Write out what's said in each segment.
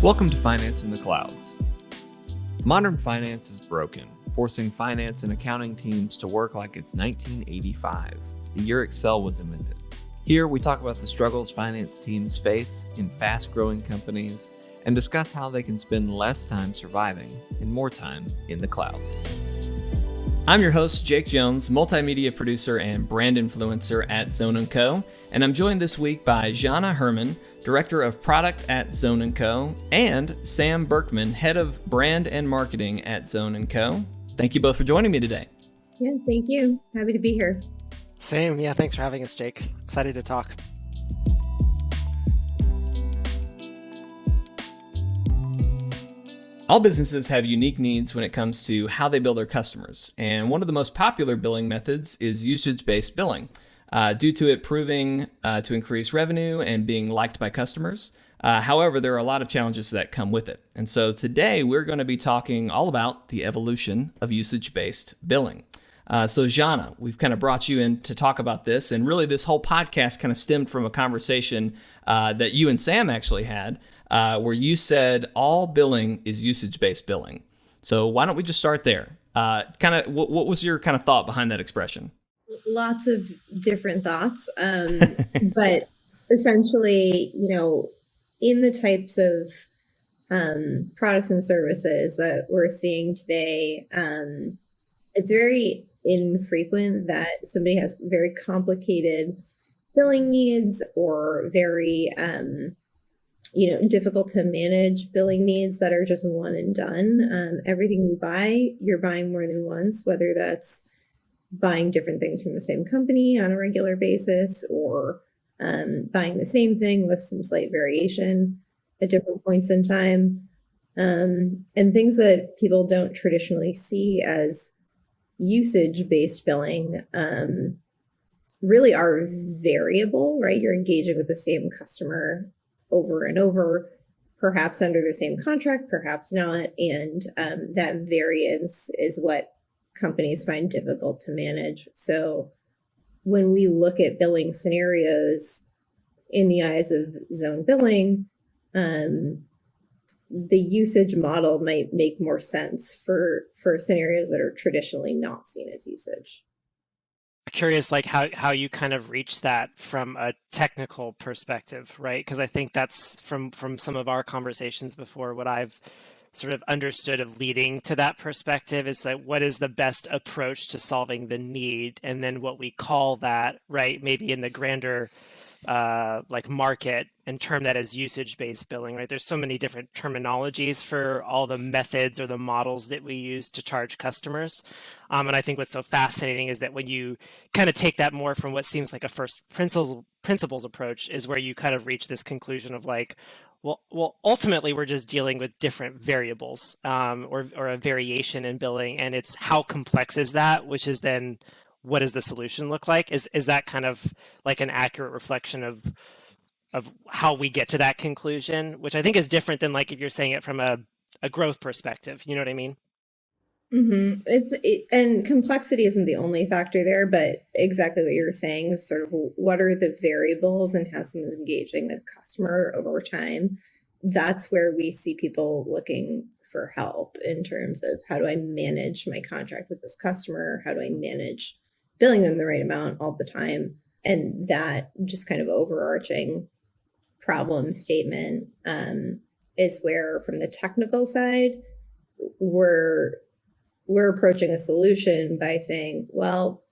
Welcome to Finance in the Clouds. Modern finance is broken, forcing finance and accounting teams to work like it's 1985, the year Excel was invented. Here we talk about the struggles finance teams face in fast-growing companies and discuss how they can spend less time surviving and more time in the clouds. I'm your host, Jake Jones, multimedia producer and brand influencer at Zone & Co., and I'm joined this week by Janna Hermon, Director of Product at Zone & Co., and Sam Burkmon, Head of Brand and Marketing at Zone & Co. Thank you both for joining me today. Yeah, thank you. Happy to be here. Same. Yeah, thanks for having us, Jake. Excited to talk. All businesses have unique needs when it comes to how they bill their customers, and one of the most popular billing methods is usage-based billing, due to it proving to increase revenue and being liked by customers. However, there are a lot of challenges that come with it. And so today we're going to be talking all about the evolution of usage-based billing. So Janna, we've kind of brought you in to talk about this, and really this whole podcast kind of stemmed from a conversation that you and Sam actually had, where you said all billing is usage-based billing. So why don't we just start there? What was your kind of thought behind that expression? Lots of different thoughts, but essentially, in the types of products and services that we're seeing today, it's very infrequent that somebody has very complicated billing needs or very difficult to manage billing needs that are just one and done. Everything you buy, you're buying more than once, whether that's buying different things from the same company on a regular basis or buying the same thing with some slight variation at different points in time. And things that people don't traditionally see as usage-based billing really are variable, right? You're engaging with the same customer over and over, perhaps under the same contract, perhaps not. And that variance is what companies find difficult to manage. So when we look at billing scenarios in the eyes of zone billing, the usage model might make more sense for scenarios that are traditionally not seen as usage. Curious, like how you kind of reach that from a technical perspective, right? Because I think that's from some of our conversations before, what I've sort of understood of leading to that perspective is like, what is the best approach to solving the need? And then what we call that, right, maybe in the grander market, and term that as usage-based billing, right? There's so many different terminologies for all the methods or the models that we use to charge customers. And I think what's so fascinating is that when you kind of take that more from what seems like a first principles approach is where you kind of reach this conclusion of like, well, ultimately we're just dealing with different variables or a variation in billing, and it's how complex is that, which is then what does the solution look like? Is that kind of like an accurate reflection of how we get to that conclusion, which I think is different than like if you're saying it from a growth perspective. You know what I mean? Mm-hmm. And complexity isn't the only factor there, but exactly what you were saying is sort of what are the variables and how someone's engaging with customer over time. That's where we see people looking for help in terms of how do I manage my contract with this customer? How do I manage billing them the right amount all the time? And that just kind of overarching problem statement is where, from the technical side, we're approaching a solution by saying, well,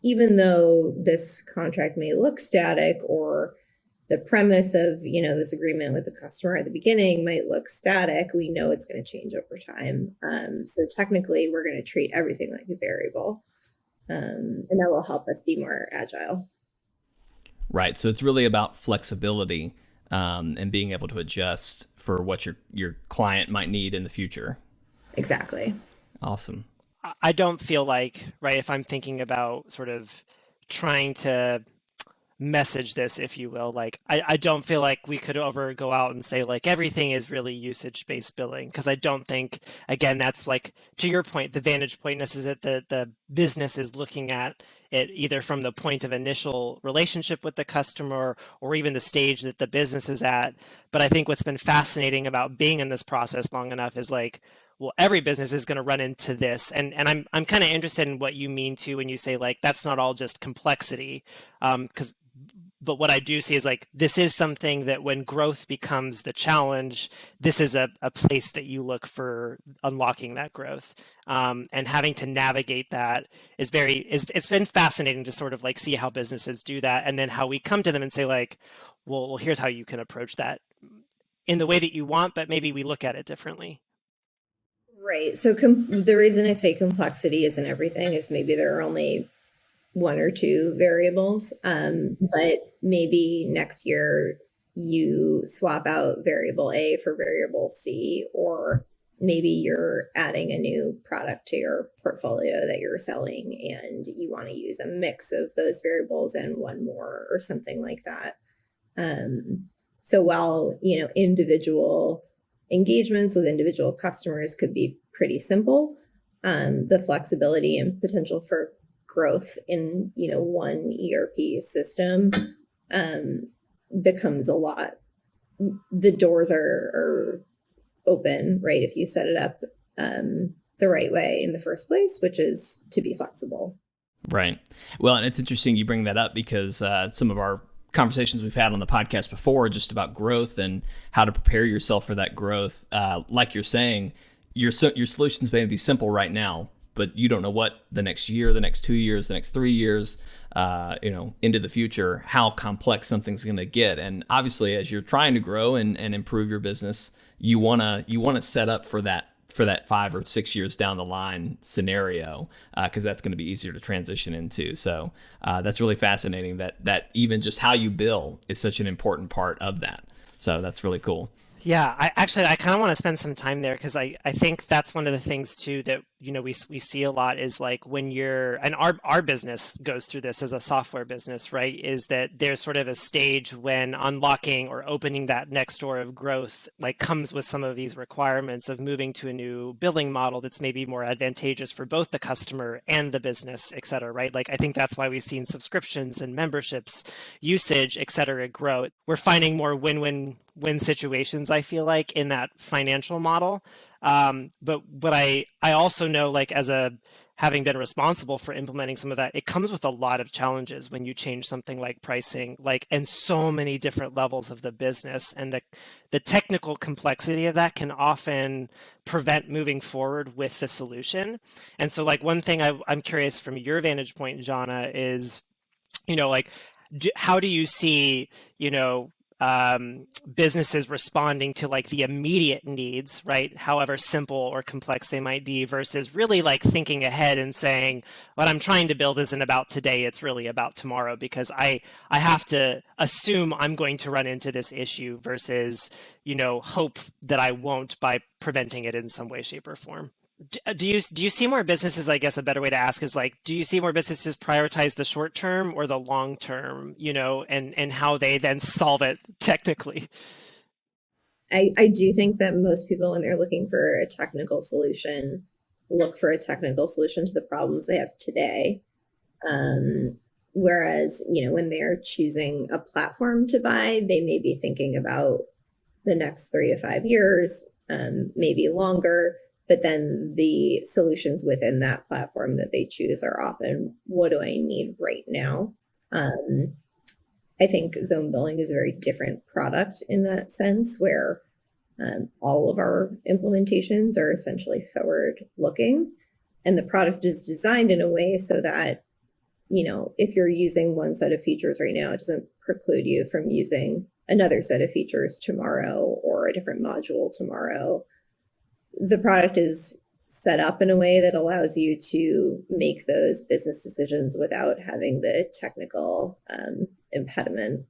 even though this contract may look static, or the premise of, this agreement with the customer at the beginning might look static, we know it's going to change over time. So technically, we're going to treat everything like a variable, and that will help us be more agile. Right. So it's really about flexibility and being able to adjust for what your client might need in the future. Exactly. Awesome. I don't feel like, right, if I'm thinking about sort of trying to message this, if you will. Like, I don't feel like we could ever go out and say like everything is really usage-based billing, because I don't think, again, that's like, to your point, the vantage point is that the business is looking at it either from the point of initial relationship with the customer or even the stage that the business is at. But I think what's been fascinating about being in this process long enough is like, well, every business is going to run into this. And I'm kind of interested in what you mean too when you say like that's not all just complexity. But what I do see is like this is something that when growth becomes the challenge, this is a place that you look for unlocking that growth. And having to navigate that is it's been fascinating to sort of like see how businesses do that, and then how we come to them and say like, well, here's how you can approach that in the way that you want, but maybe we look at it differently. Right. So the reason I say complexity isn't everything is maybe there are only one or two variables. But maybe next year you swap out variable A for variable C, or maybe you're adding a new product to your portfolio that you're selling and you want to use a mix of those variables and one more or something like that. So while, individual engagements with individual customers could be pretty simple, the flexibility and potential for growth in one ERP system becomes a lot. The doors are open, right, if you set it up the right way in the first place, which is to be flexible. Right. Well, and it's interesting you bring that up because some of our conversations we've had on the podcast before just about growth and how to prepare yourself for that growth. Like you're saying, your solutions may be simple right now, but you don't know what the next year, the next 2 years, the next 3 years, into the future, how complex something's going to get. And obviously, as you're trying to grow and improve your business, you wanna set up for that 5 or 6 years down the line scenario, because that's going to be easier to transition into. So that's really fascinating that even just how you bill is such an important part of that. So that's really cool. Yeah, I kind of want to spend some time there, because I think that's one of the things too that we see a lot is like when and our business goes through this as a software business, right? Is that there's sort of a stage when unlocking or opening that next door of growth like comes with some of these requirements of moving to a new billing model that's maybe more advantageous for both the customer and the business, et cetera, right? Like I think that's why we've seen subscriptions and memberships, usage, et cetera, grow. We're finding more win situations, I feel like, in that financial model. But I also know, like, having been responsible for implementing some of that, it comes with a lot of challenges when you change something like pricing, like, and so many different levels of the business, and the technical complexity of that can often prevent moving forward with the solution. And so, like, one thing I'm curious from your vantage point, Janna, is, like, how do you see, businesses responding to like the immediate needs, right? However simple or complex they might be, versus really like thinking ahead and saying, what I'm trying to build isn't about today, it's really about tomorrow, because I have to assume I'm going to run into this issue versus, hope that I won't by preventing it in some way, shape, or form. Do you see more businesses, I guess a better way to ask is like, do you see more businesses prioritize the short term or the long term, and how they then solve it technically? I do think that most people, when they're looking for a technical solution, look for a technical solution to the problems they have today. Whereas, when they're choosing a platform to buy, they may be thinking about the next 3 to 5 years, maybe longer. But then the solutions within that platform that they choose are often, what do I need right now? I think zone billing is a very different product in that sense, where all of our implementations are essentially forward looking, and the product is designed in a way so that, if you're using one set of features right now, it doesn't preclude you from using another set of features tomorrow or a different module tomorrow. The product is set up in a way that allows you to make those business decisions without having the technical impediment.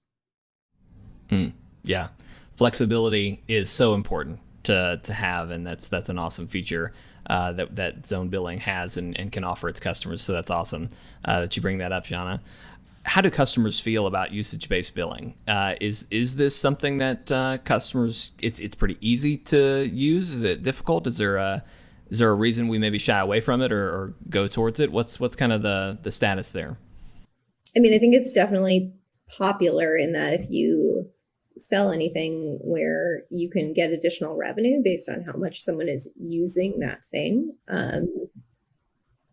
Yeah. Flexibility is so important to have, and that's an awesome feature that zone billing has and can offer its customers. So that's awesome that you bring that up, Janna. how do customers feel about usage-based billing? Is this something that customers it's pretty easy to use? Is it difficult? Is there a reason we maybe shy away from it or go towards it? What's kind of the status there? I mean, I think it's definitely popular in that if you sell anything where you can get additional revenue based on how much someone is using that thing,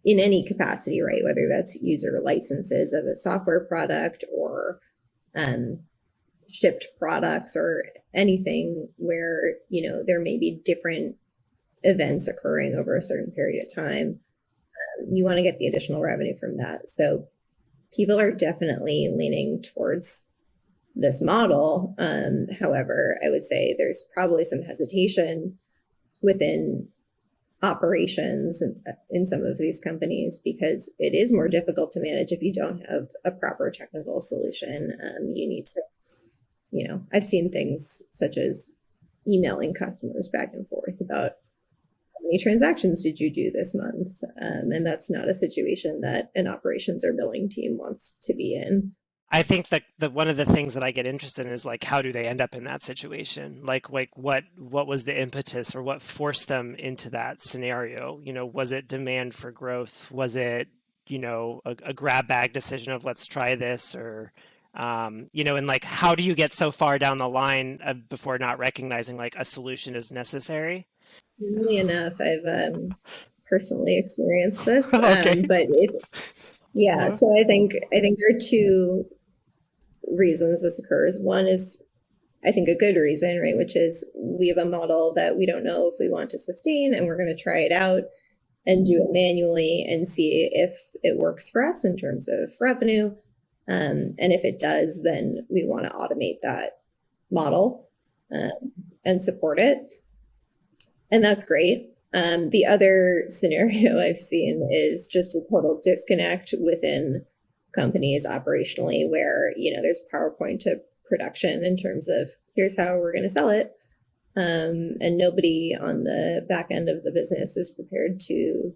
in any capacity, right? Whether that's user licenses of a software product or shipped products or anything where, there may be different events occurring over a certain period of time. You want to get the additional revenue from that. So people are definitely leaning towards this model. However, I would say there's probably some hesitation within operations in some of these companies because it is more difficult to manage if you don't have a proper technical solution. You need to, I've seen things such as emailing customers back and forth about how many transactions did you do this month? And that's not a situation that an operations or billing team wants to be in. I think that one of the things that I get interested in is like, how do they end up in that situation? Like what was the impetus or what forced them into that scenario? Was it demand for growth? Was it, a grab bag decision of let's try this or, and like, how do you get so far down the line before not recognizing like a solution is necessary? Funnily enough, I've personally experienced this, Okay. but yeah. So I think there are two reasons this occurs. One is, I think, a good reason, right? Which is we have a model that we don't know if we want to sustain, and we're going to try it out and do it manually and see if it works for us in terms of revenue. And if it does, then we want to automate that model and support it. And that's great. The other scenario I've seen is just a total disconnect within companies operationally where, there's PowerPoint to production in terms of here's how we're going to sell it. And nobody on the back end of the business is prepared to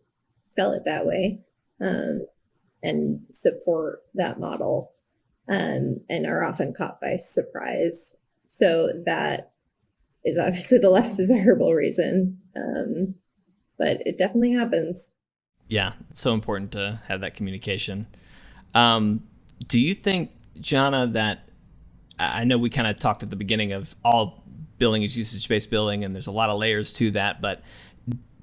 sell it that way and support that model and are often caught by surprise. So that is obviously the less desirable reason. But it definitely happens. Yeah, it's so important to have that communication. Do you think, Janna, that I know we kind of talked at the beginning of all billing is usage-based billing, and there's a lot of layers to that, but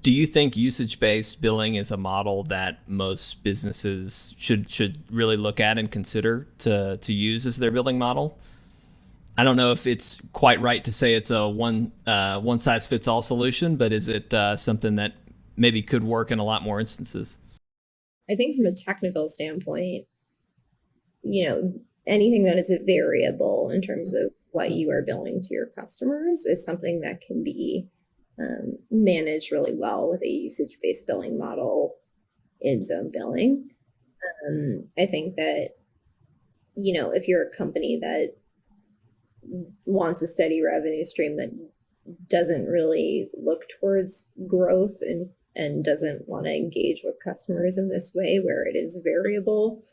do you think usage-based billing is a model that most businesses should really look at and consider to use as their billing model? I don't know if it's quite right to say it's a one size fits all solution, but is it something that maybe could work in a lot more instances? I think from a technical standpoint, anything that is a variable in terms of what you are billing to your customers is something that can be managed really well with a usage-based billing model in zone billing. I think that, if you're a company that wants a steady revenue stream that doesn't really look towards growth and doesn't want to engage with customers in this way where it is variable,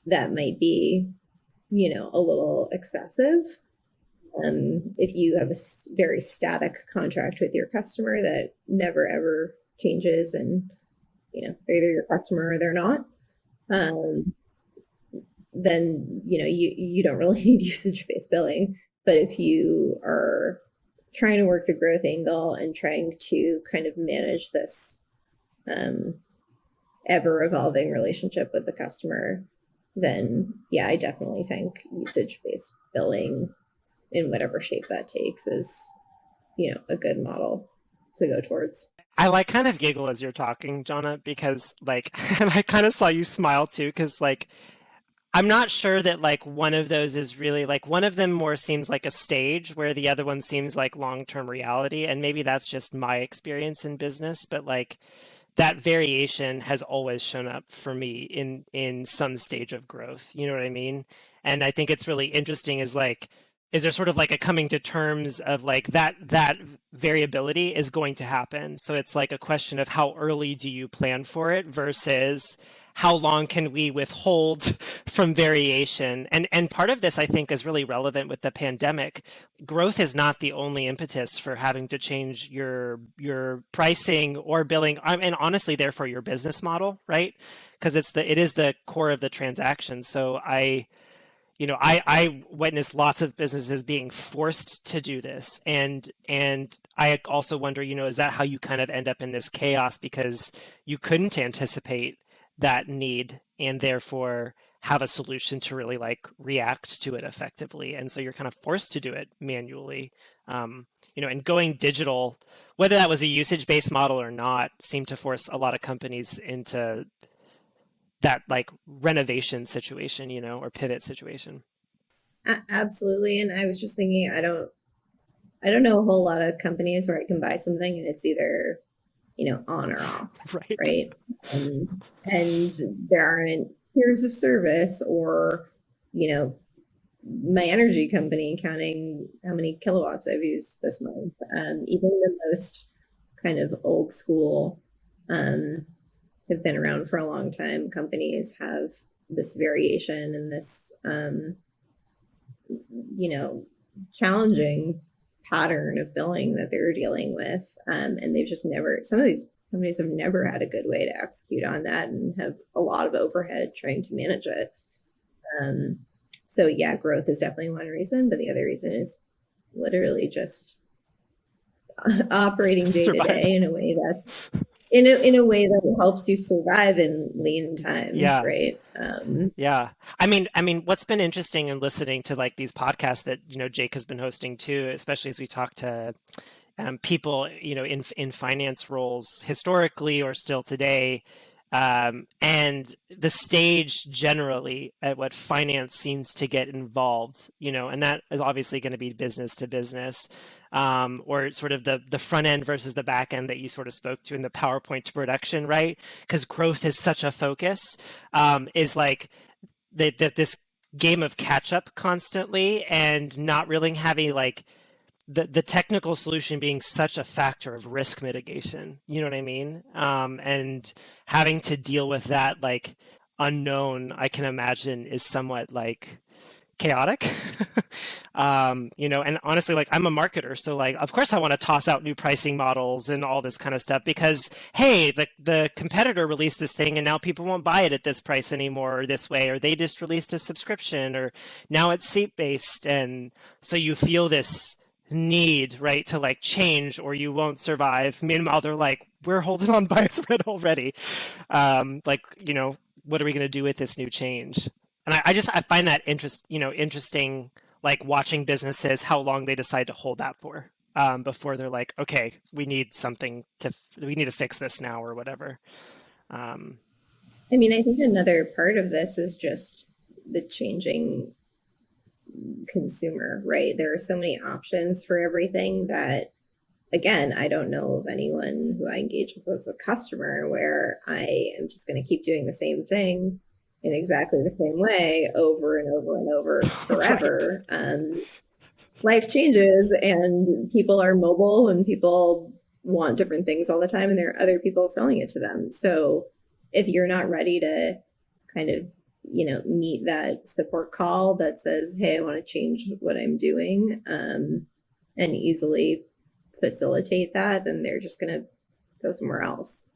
that might be, a little excessive. If you have a very static contract with your customer that never ever changes and, they're either your customer or they're not, then, you don't really need usage-based billing. But if you are trying to work the growth angle and trying to kind of manage this ever evolving relationship with the customer, then yeah, I definitely think usage-based billing in whatever shape that takes is, a good model to go towards. I like kind of giggle as you're talking, Jonna, because like, and I kind of saw you smile too, because like, I'm not sure that like one of those is really like one of them more seems like a stage where the other one seems like long-term reality. And maybe that's just my experience in business, but like that variation has always shown up for me in some stage of growth. You know what I mean? And I think it's really interesting is there sort of like a coming to terms of like that variability is going to happen. So it's like a question of how early do you plan for it versus how long can we withhold from variation? And part of this, I think, is really relevant with the pandemic. Growth is not the only impetus for having to change your pricing or billing, and honestly, therefore, your business model, right? Because it is the core of the transaction. So I witnessed lots of businesses being forced to do this. And I also wonder, is that how you kind of end up in this chaos because you couldn't anticipate that need and therefore have a solution to really like react to it effectively. And so you're kind of forced to do it manually. And going digital, whether that was a usage-based model or not, seemed to force a lot of companies into that like renovation situation, or pivot situation. Absolutely. And I was just thinking, I don't know a whole lot of companies where I can buy something and it's either, on or off, Right. right? And there aren't tiers of service or, my energy company counting how many kilowatts I've used this month. Even the most kind of old school, have been around for a long time companies have this variation and this, challenging pattern of billing that they're dealing with. And they've just some of these companies have never had a good way to execute on that and have a lot of overhead trying to manage it. So yeah, growth is definitely one reason, but the other reason is literally just operating day to day in a way that's in a way that helps you survive in lean times, right? Yeah. I mean, what's been interesting in listening to like these podcasts that, Jake has been hosting too, especially as we talk to people, in finance roles historically or still today, and the stage generally at what finance seems to get involved, and that is obviously going to be business to business, or sort of the front end versus the back end that you sort of spoke to in the PowerPoint to production, right? Because growth is such a focus, is like that this game of catch up constantly and not really having like the technical solution being such a factor of risk mitigation, you know what I mean? And having to deal with that like unknown, I can imagine is somewhat like chaotic. And honestly, like I'm a marketer, so like of course I want to toss out new pricing models and all this kind of stuff because hey, the competitor released this thing and now people won't buy it at this price anymore or this way, or they just released a subscription or now it's seat based, and so you feel this need, right, to like change or you won't survive. Meanwhile, they're like, we're holding on by a thread already. What are we going to do with this new change? And I find that interesting, like watching businesses, how long they decide to hold that for, before they're like, okay, we need to fix this now or whatever. I mean, I think another part of this is just the changing consumer, right? There are so many options for everything that, again, I don't know of anyone who I engage with as a customer where I am just going to keep doing the same thing in exactly the same way over and over and over forever. Right. Life changes and people are mobile and people want different things all the time and there are other people selling it to them. So if you're not ready to kind of, meet that support call that says, hey, I want to change what I'm doing, and easily facilitate that, then they're just going to go somewhere else.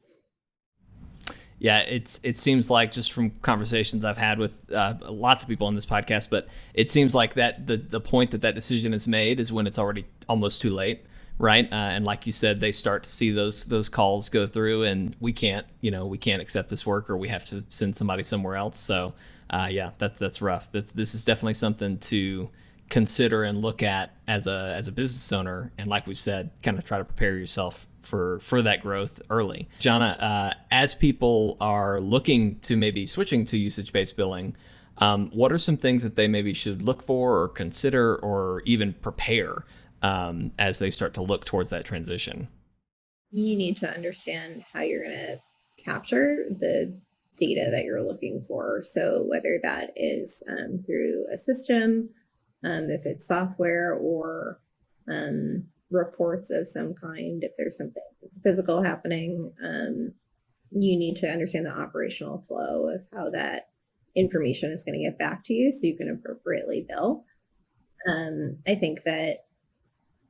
Yeah, it seems like, just from conversations I've had with lots of people on this podcast, but it seems like that the point that decision is made is when it's already almost too late, right? And like you said, they start to see those calls go through, and we can't accept this work, or we have to send somebody somewhere else. So yeah, that's rough. This is definitely something to consider and look at as a business owner, and like we've said, kind of try to prepare yourself for that growth early. Janna, as people are looking to maybe switching to usage-based billing, what are some things that they maybe should look for or consider or even prepare as they start to look towards that transition? You need to understand how you're going to capture the data that you're looking for. So whether that is through a system, if it's software, or reports of some kind, if there's something physical happening, you need to understand the operational flow of how that information is going to get back to you so you can appropriately bill. I think that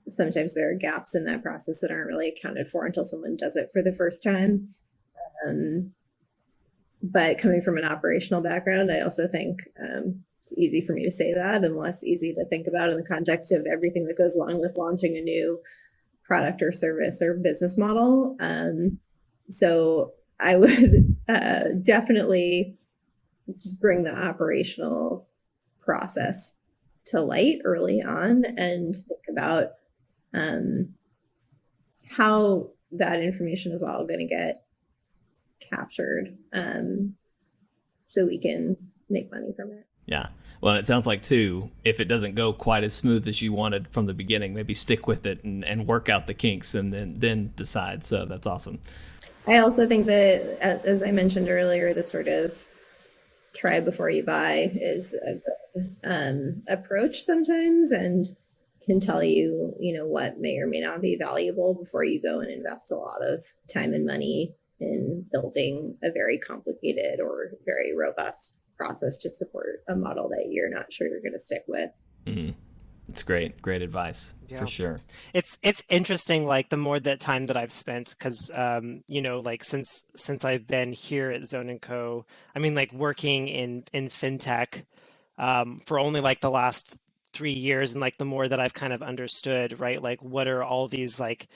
sometimes there are gaps in that process that aren't really accounted for until someone does it for the first time. But coming from an operational background, I also think it's easy for me to say that and less easy to think about in the context of everything that goes along with launching a new product or service or business model. So I would definitely just bring the operational process to light early on and think about how that information is all going to get captured so we can make money from it. Yeah. Well, it sounds like, too, if it doesn't go quite as smooth as you wanted from the beginning, maybe stick with it and work out the kinks and then decide. So that's awesome. I also think that, as I mentioned earlier, the sort of try before you buy is a good approach sometimes, and can tell you, what may or may not be valuable before you go and invest a lot of time and money in building a very complicated or very robust process to support a model that you're not sure you're going to stick with. Mm-hmm. It's great advice. Yeah. For sure. It's interesting, like the more that time that I've spent, because like since I've been here at Zone & Co, I mean, like working in fintech for only like the last 3 years, and like the more that I've kind of understood, right, like what are all these like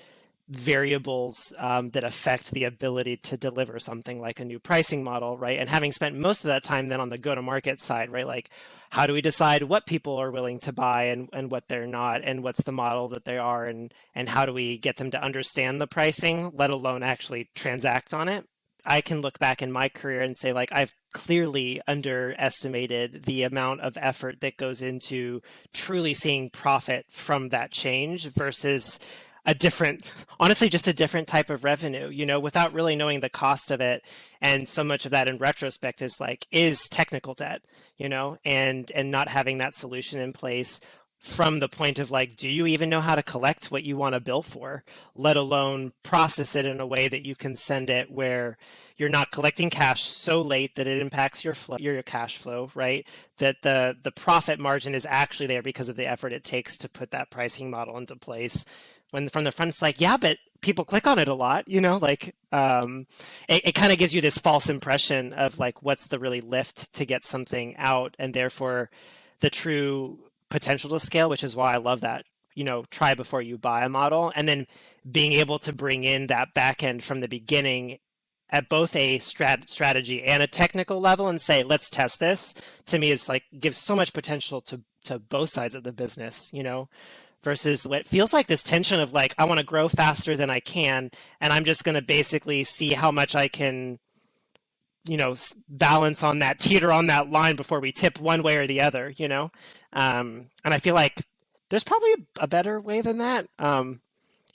variables that affect the ability to deliver something like a new pricing model, right? And having spent most of that time then on the go-to-market side, right? Like, how do we decide what people are willing to buy and what they're not, and what's the model that they are, and how do we get them to understand the pricing, let alone actually transact on it? I can look back in my career and say, like, I've clearly underestimated the amount of effort that goes into truly seeing profit from that change versus honestly, just a different type of revenue, without really knowing the cost of it. And so much of that in retrospect is technical debt, and not having that solution in place from the point of like, do you even know how to collect what you want to bill for, let alone process it in a way that you can send it where you're not collecting cash so late that it impacts your cash flow, right? That the profit margin is actually there because of the effort it takes to put that pricing model into place. When from the front, it's like, yeah, but people click on it a lot, it kind of gives you this false impression of like, what's the really lift to get something out, and therefore the true potential to scale, which is why I love that, try before you buy a model, and then being able to bring in that back end from the beginning at both a strategy and a technical level and say, let's test this, to me is like gives so much potential to both sides of the business, versus what feels like this tension of like, I want to grow faster than I can, and I'm just going to basically see how much I can, balance on that, teeter on that line before we tip one way or the other, and I feel like there's probably a better way than that, and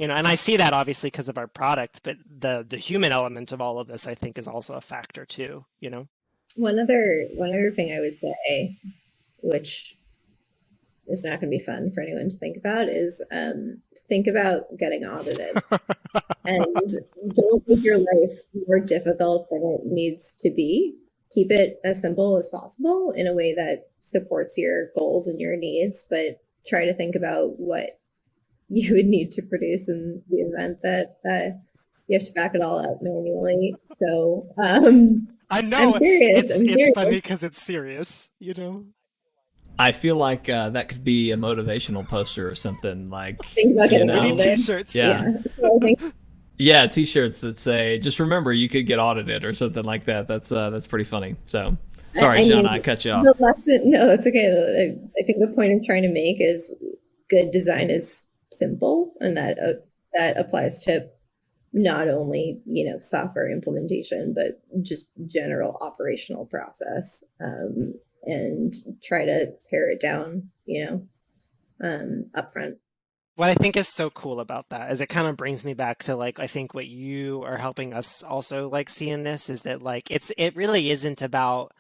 I see that obviously because of our product, but the human element of all of this, I think, is also a factor too, One other thing I would say, which is not going to be fun for anyone to think about, is think about getting audited. And don't make your life more difficult than it needs to be. Keep it as simple as possible in a way that supports your goals and your needs, but try to think about what you would need to produce in the event that you have to back it all up manually. So I know. I'm serious. It's funny because it's serious, I feel like that could be a motivational poster or something, like, think about getting we need t-shirts. Yeah. So I think, yeah, t-shirts that say, just remember you could get audited or something like that. That's pretty funny. So sorry, Janna, I cut you off. The lesson, no, it's okay. I think the point I'm trying to make is good design is simple, and that applies to not only software implementation, but just general operational process, and try to pare it down upfront. What I think is so cool about that is it kind of brings me back to like, I think what you are helping us also like see in this is that like it really isn't about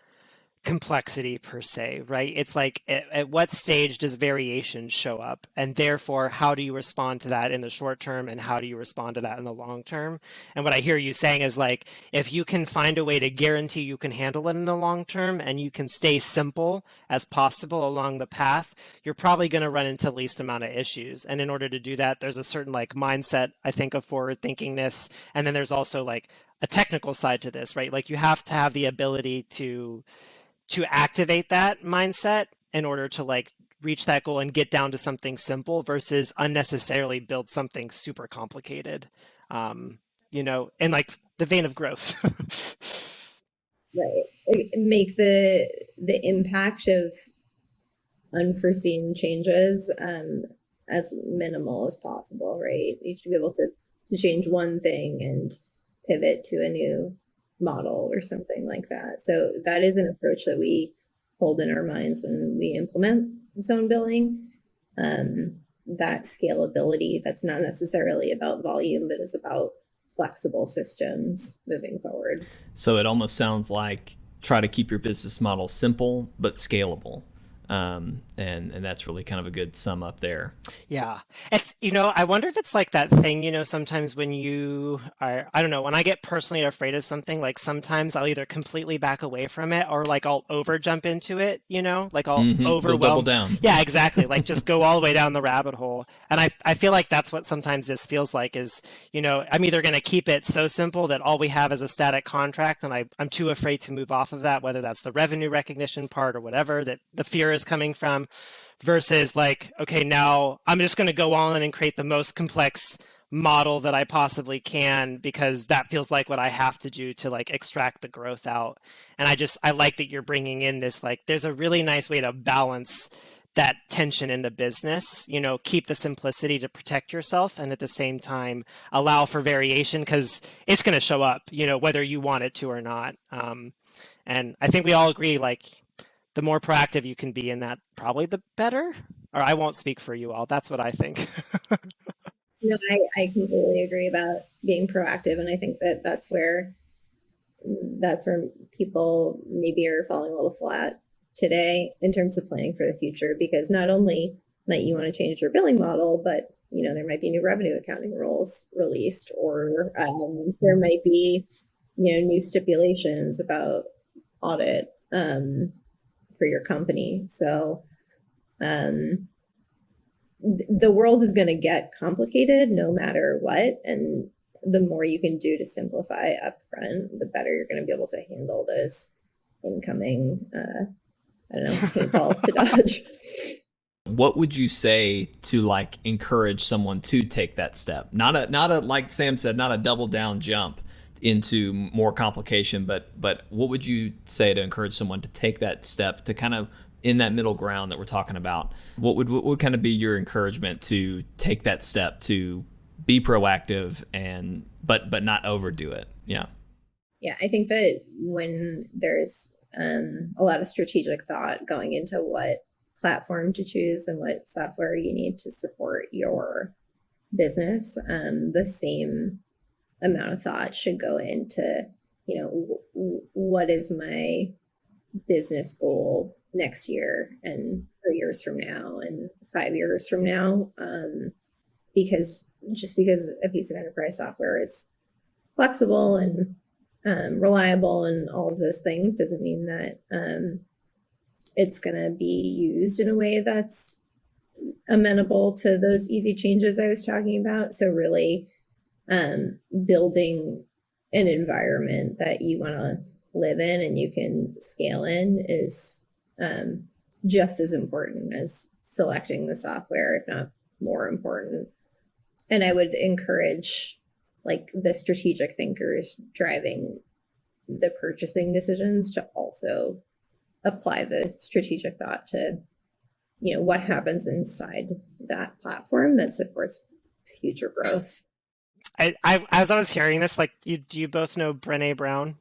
complexity per se, right? It's like at what stage does variation show up? And therefore, how do you respond to that in the short term and how do you respond to that in the long term? And what I hear you saying is like, if you can find a way to guarantee you can handle it in the long term and you can stay simple as possible along the path, you're probably going to run into least amount of issues. And in order to do that, there's a certain like mindset, I think, of forward thinkingness. And then there's also like a technical side to this, right? Like you have to have the ability to activate that mindset in order to like reach that goal and get down to something simple versus unnecessarily build something super complicated, in like the vein of growth. Right. Make the impact of unforeseen changes as minimal as possible, right? You should be able to change one thing and pivot to a new model or something like that. So that is an approach that we hold in our minds when we implement zone billing. That scalability, that's not necessarily about volume, but is about flexible systems moving forward. So it almost sounds like try to keep your business model simple but scalable. And that's really kind of a good sum up there. Yeah. It's, I wonder if it's like that thing, sometimes when you are, I don't know, when I get personally afraid of something, like sometimes I'll either completely back away from it or like I'll over jump into it, like I'll overwhelm. Double down. Yeah, exactly. Like just go all the way down the rabbit hole. And I feel like that's what sometimes this feels like is, I'm either going to keep it so simple that all we have is a static contract and I'm too afraid to move off of that, whether that's the revenue recognition part or whatever that the fear is coming from, versus like, okay, now I'm just going to go on and create the most complex model that I possibly can because that feels like what I have to do to like extract the growth out. And I like that you're bringing in this, like, there's a really nice way to balance that tension in the business, keep the simplicity to protect yourself and at the same time allow for variation because it's going to show up, whether you want it to or not. And I think we all agree, like, the more proactive you can be in that, probably the better. Or I won't speak for you all. That's what I think. No, I completely agree about being proactive. And I think that that's where people maybe are falling a little flat today in terms of planning for the future, because not only might you want to change your billing model, but there might be new revenue accounting rules released, or there might be new stipulations about audit for your company. So the world is going to get complicated no matter what, and the more you can do to simplify upfront, the better you're going to be able to handle those incoming paintballs to dodge. What would you say to like encourage someone to take that step? Not a like Sam said, not a double down jump into more complication, but what would you say to encourage someone to take that step to kind of in that middle ground that we're talking about? What would kind of be your encouragement to take that step to be proactive and but not overdo it? Yeah. Yeah, I think that when there's a lot of strategic thought going into what platform to choose and what software you need to support your business, the same amount of thought should go into, what is my business goal next year and 3 years from now and 5 years from now. Because just because a piece of enterprise software is flexible and reliable and all of those things doesn't mean that it's going to be used in a way that's amenable to those easy changes I was talking about. So really building an environment that you want to live in and you can scale in is just as important as selecting the software, if not more important. And I would encourage like the strategic thinkers driving the purchasing decisions to also apply the strategic thought to, what happens inside that platform that supports future growth. As I was hearing this, like, do you both know Brené Brown?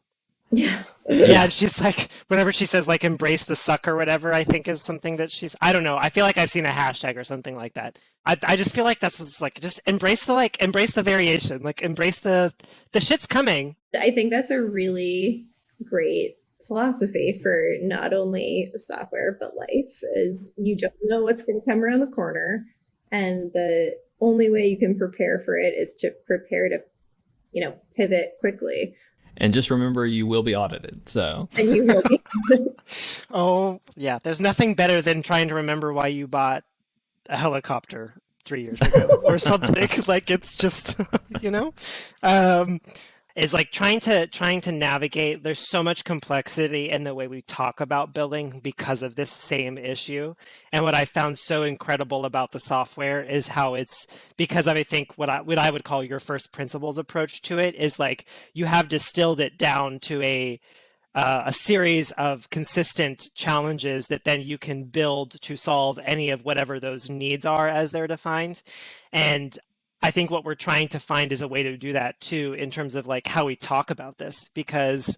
Yeah. Yeah, she's like, whenever she says like embrace the suck or whatever, I think is something that I don't know. I feel like I've seen a hashtag or something like that. I just feel like that's what's like, just embrace the variation, like embrace the shit's coming. I think that's a really great philosophy for not only software but life is you don't know what's going to come around the corner, and the only way you can prepare for it is to prepare to, pivot quickly. And just remember, you will be audited. So, And you will be. Oh, yeah. There's nothing better than trying to remember why you bought a helicopter 3 years ago or something. Like, it's just, is like trying to navigate. There's so much complexity in the way we talk about billing because of this same issue. And what I found so incredible about the software is how it's, because of, I think what I would call your first principles approach to it is like you have distilled it down to a series of consistent challenges that then you can build to solve any of whatever those needs are as they're defined. And I think what we're trying to find is a way to do that too, in terms of like how we talk about this, because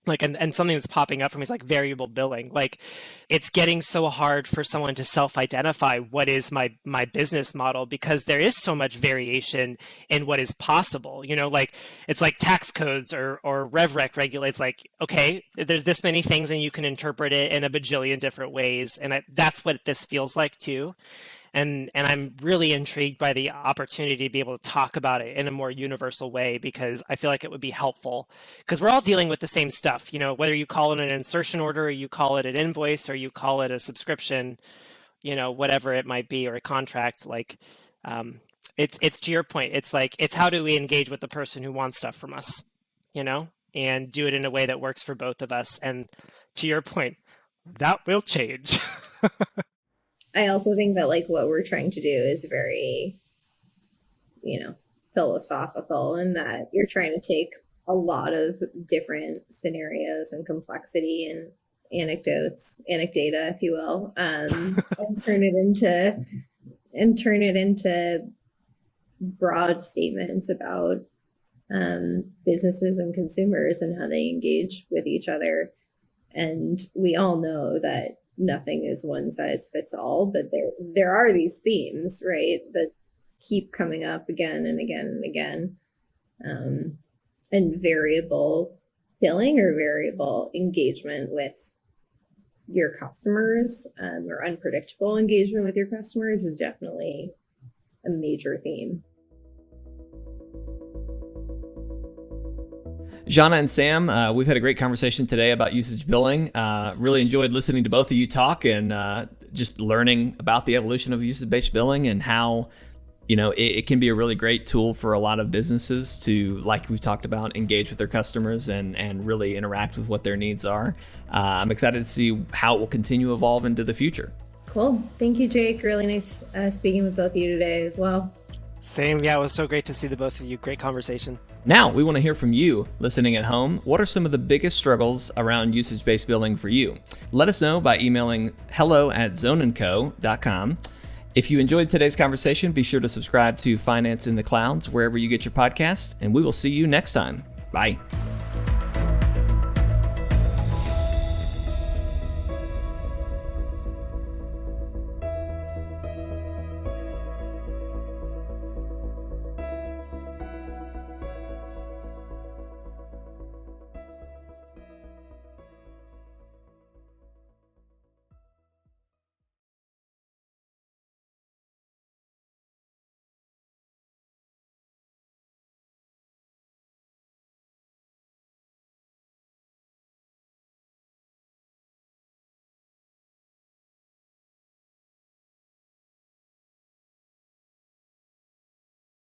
like, and something that's popping up for me is like variable billing. Like it's getting so hard for someone to self-identify what is my business model, because there is so much variation in what is possible. Like it's like tax codes or RevRec regulates like, okay, there's this many things and you can interpret it in a bajillion different ways. And that's what this feels like too. And I'm really intrigued by the opportunity to be able to talk about it in a more universal way, because I feel like it would be helpful, because we're all dealing with the same stuff, whether you call it an insertion order or you call it an invoice or you call it a subscription, whatever it might be, or a contract. Like it's to your point. It's like, it's how do we engage with the person who wants stuff from us, and do it in a way that works for both of us. And to your point, that will change. I also think that like what we're trying to do is very, philosophical, in that you're trying to take a lot of different scenarios and complexity and anecdata, if you will, and turn it into broad statements about businesses and consumers and how they engage with each other. And we all know that nothing is one size fits all, but there are these themes, right, that keep coming up again and again and again. And variable billing or variable engagement with your customers, or unpredictable engagement with your customers, is definitely a major theme. Janna and Sam, we've had a great conversation today about usage billing. Really enjoyed listening to both of you talk and just learning about the evolution of usage-based billing and how, it can be a really great tool for a lot of businesses to, like we've talked about, engage with their customers and really interact with what their needs are. I'm excited to see how it will continue to evolve into the future. Cool. Thank you, Jake. Really nice speaking with both of you today as well. Same. Yeah, it was so great to see the both of you. Great conversation. Now, we want to hear from you listening at home. What are some of the biggest struggles around usage-based billing for you? Let us know by emailing hello@zoneandco.com. If you enjoyed today's conversation, be sure to subscribe to Finance in the Clouds wherever you get your podcasts, and we will see you next time. Bye.